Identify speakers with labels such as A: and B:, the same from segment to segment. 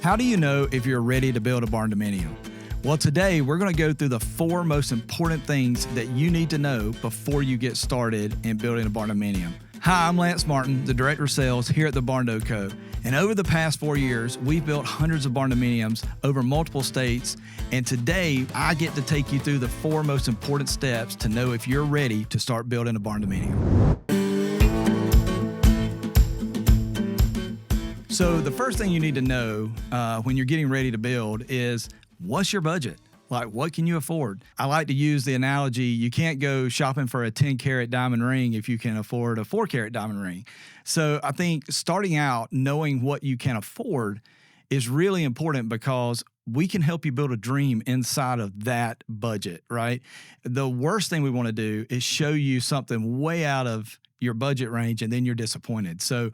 A: How do you know if you're ready to build a barndominium? Well, today we're going to go through the 4 most important things that you need to know before you get started in building a barndominium. Hi, I'm Lance Martin, the Director of Sales here at the Barndo Co. And over the past 4 years, we've built hundreds of barndominiums over multiple states. And today, I get to take you through the 4 most important steps to know if you're ready to start building a barndominium. So the first thing you need to know when you're getting ready to build is, what's your budget? Like, what can you afford? I like to use the analogy, you can't go shopping for a 10-carat diamond ring if you can afford a 4-carat diamond ring. So I think starting out knowing what you can afford is really important, because we can help you build a dream inside of that budget, right? The worst thing we want to do is show you something way out of your budget range and then you're disappointed. So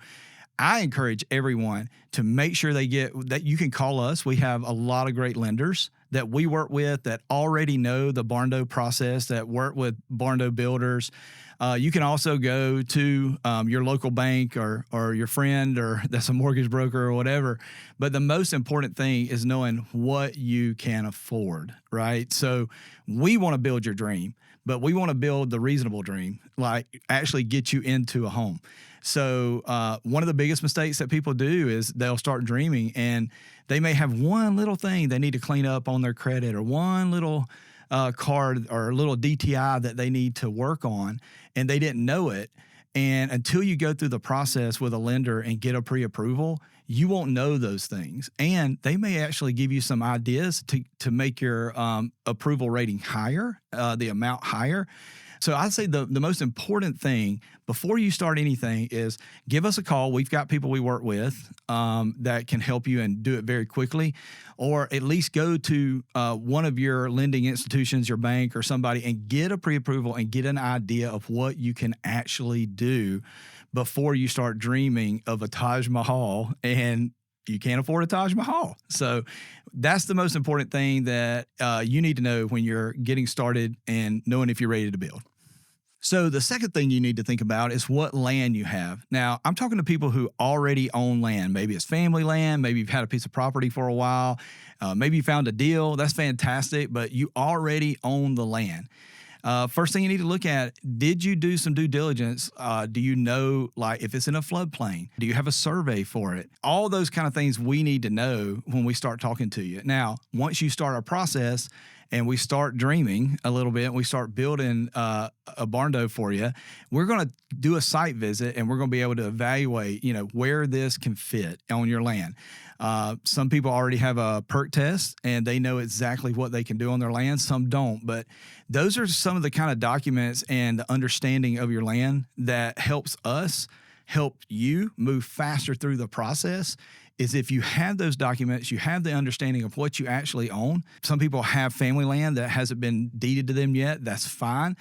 A: I encourage everyone to make sure they get that. You can call us. We have a lot of great lenders that we work with that already know the Barndo process, that work with Barndo builders. You can also go to your local bank or your friend or that's a mortgage broker or whatever. But the most important thing is knowing what you can afford, right? So we want to build your dream, but we want to build the reasonable dream, like actually get you into a home. So one of the biggest mistakes that people do is they'll start dreaming and they may have one little thing they need to clean up on their credit, or one little card or a little DTI that they need to work on, and they didn't know it. And until you go through the process with a lender and get a pre-approval, you won't know those things. And they may actually give you some ideas to make your approval rating higher, the amount higher. So I'd say the most important thing before you start anything is give us a call. We've got people we work with that can help you and do it very quickly, or at least go to one of your lending institutions, your bank or somebody, and get a pre-approval and get an idea of what you can actually do before you start dreaming of a Taj Mahal and you can't afford a Taj Mahal. So that's the most important thing that you need to know when you're getting started and knowing if you're ready to build. So the second thing you need to think about is what land you have. Now, I'm talking to people who already own land. Maybe it's family land. Maybe you've had a piece of property for a while. Maybe you found a deal. That's fantastic, but you already own the land. First thing you need to look at, did you do some due diligence? Do you know, like, if it's in a floodplain? Do you have a survey for it? All those kind of things we need to know when we start talking to you. Now, once you start our process and we start dreaming a little bit and we start building a Barndo for you, we're going to do a site visit and we're going to be able to evaluate, where this can fit on your land. Some people already have a perk test and they know exactly what they can do on their land. Some don't, but those are some of the kind of documents and the understanding of your land that helps us help you move faster through the process. Is if you have those documents, you have the understanding of what you actually own. Some people have family land that hasn't been deeded to them yet. That's fine.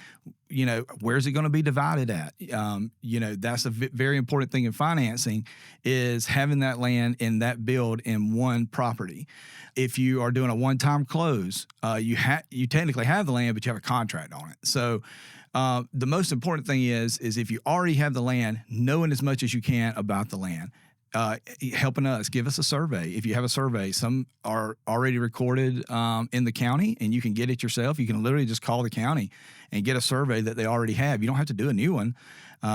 A: Where's it going to be divided at? That's a very important thing in financing, is having that land in that build in one property. If you are doing a one-time close, you technically have the land, but you have a contract on it. So the most important thing is if you already have the land, knowing as much as you can about the land. Helping us, give us a survey. If you have a survey, some are already recorded in the county and you can get it yourself. You can literally just call the county and get a survey that they already have. You don't have to do a new one.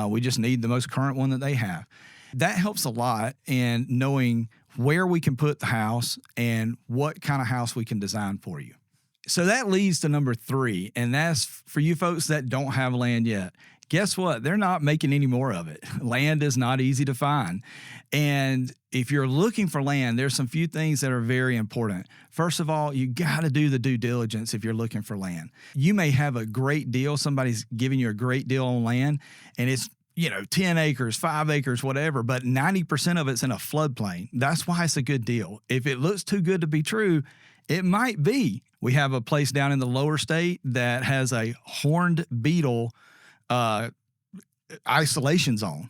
A: We just need the most current one that they have. That helps a lot in knowing where we can put the house and what kind of house we can design for you. So that leads to number 3, and that's for you folks that don't have land yet. Guess what? They're not making any more of it. Land is not easy to find. And if you're looking for land, there's some few things that are very important. First of all, you got to do the due diligence if you're looking for land. You may have a great deal. Somebody's giving you a great deal on land, and it's 10 acres, 5 acres, whatever, but 90% of it's in a floodplain. That's why it's a good deal. If it looks too good to be true, it might be. We have a place down in the lower state that has a horned beetle isolation zone.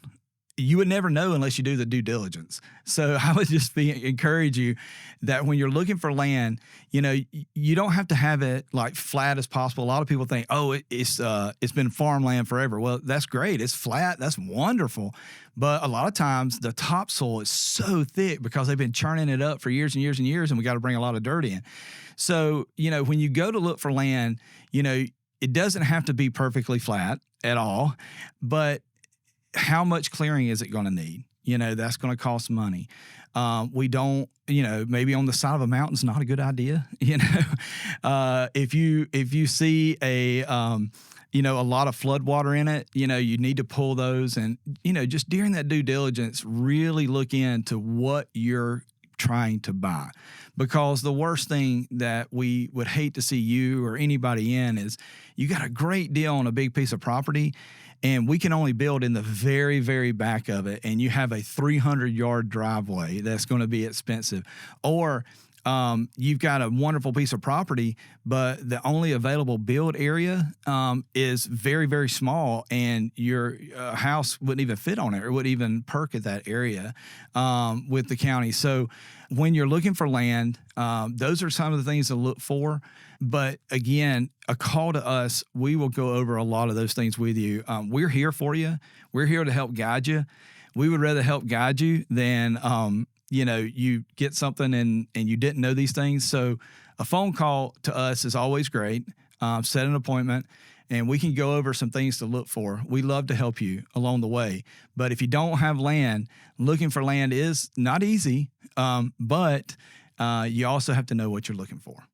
A: you would never know unless you do the due diligence. So I would just encourage you that when you're looking for land, you don't have to have it like flat as possible. A lot of people think, oh, it's been farmland forever. Well, that's great. It's flat. That's wonderful. But a lot of times the topsoil is so thick because they've been churning it up for years and years and years, and we got to bring a lot of dirt in. So, when you go to look for land, it doesn't have to be perfectly flat at all, but how much clearing is it going to need? That's going to cost money. We don't, maybe on the side of a mountain is not a good idea. If you see a lot of flood water in it, you need to pull those, and, just during that due diligence, really look into what you're trying to buy, because the worst thing that we would hate to see you or anybody in is you got a great deal on a big piece of property and we can only build in the very, very back of it, and you have a 300-yard driveway that's going to be expensive. Or you've got a wonderful piece of property, but the only available build area is very, very small, and your house wouldn't even fit on it or wouldn't even perk at that area with the county. So when you're looking for land, those are some of the things to look for. But again, a call to us, we will go over a lot of those things with you. We're here for you. We're here to help guide you. We would rather help guide you than you get something and you didn't know these things. So a phone call to us is always great. Set an appointment, and we can go over some things to look for. We love to help you along the way. But if you don't have land, looking for land is not easy, but you also have to know what you're looking for.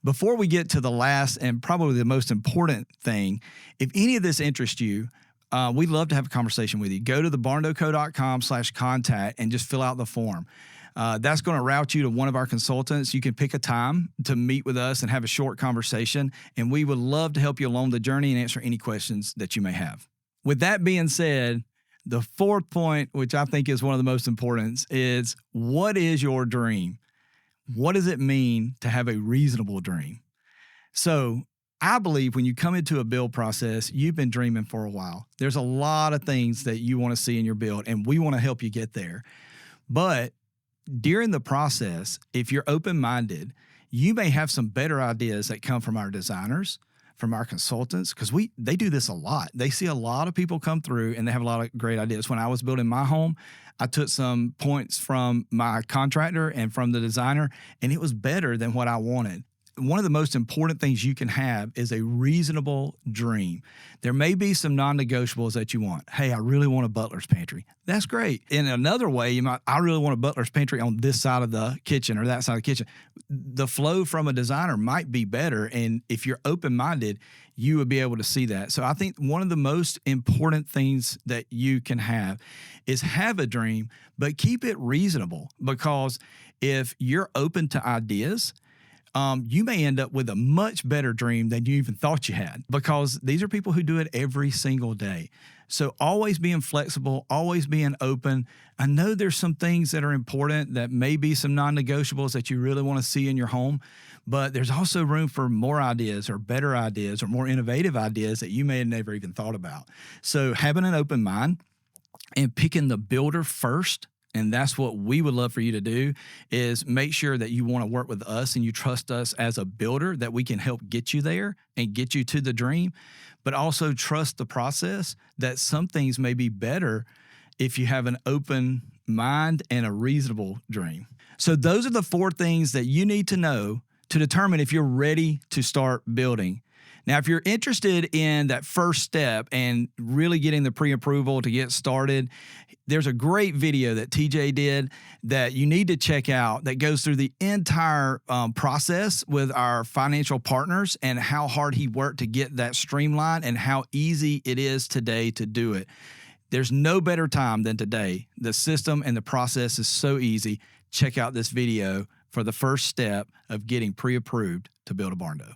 A: Before we get to the last and probably the most important thing, if any of this interests you, we'd love to have a conversation with you. Go to the barndoco.com/contact and just fill out the form. That's going to route you to one of our consultants. You can pick a time to meet with us and have a short conversation, and we would love to help you along the journey and answer any questions that you may have. With that being said, the fourth point, which I think is one of the most important, is what is your dream? What does it mean to have a reasonable dream? So I believe when you come into a build process, you've been dreaming for a while. There's a lot of things that you want to see in your build, and we want to help you get there. But during the process, if you're open-minded, you may have some better ideas that come from our designers, from our consultants, because they do this a lot. They see a lot of people come through and they have a lot of great ideas. When I was building my home, I took some points from my contractor and from the designer, and it was better than what I wanted. One of the most important things you can have is a reasonable dream. There may be some non-negotiables that you want. Hey, I really want a butler's pantry. That's great. In another way, I really want a butler's pantry on this side of the kitchen or that side of the kitchen. The flow from a designer might be better, and if you're open-minded, you would be able to see that. So I think one of the most important things that you can have is have a dream, but keep it reasonable, because if you're open to ideas, you may end up with a much better dream than you even thought you had, because these are people who do it every single day. So always being flexible, always being open. I know there's some things that are important that may be some non-negotiables that you really want to see in your home, but there's also room for more ideas or better ideas or more innovative ideas that you may have never even thought about. So having an open mind and picking the builder first, and that's what we would love for you to do, is make sure that you want to work with us and you trust us as a builder, that we can help get you there and get you to the dream, but also trust the process, that some things may be better if you have an open mind and a reasonable dream. So those are the 4 things that you need to know to determine if you're ready to start building. Now, if you're interested in that first step and really getting the pre-approval to get started, there's a great video that TJ did that you need to check out that goes through the entire process with our financial partners and how hard he worked to get that streamlined and how easy it is today to do it. There's no better time than today. The system and the process is so easy. Check out this video for the first step of getting pre-approved to build a Barndo.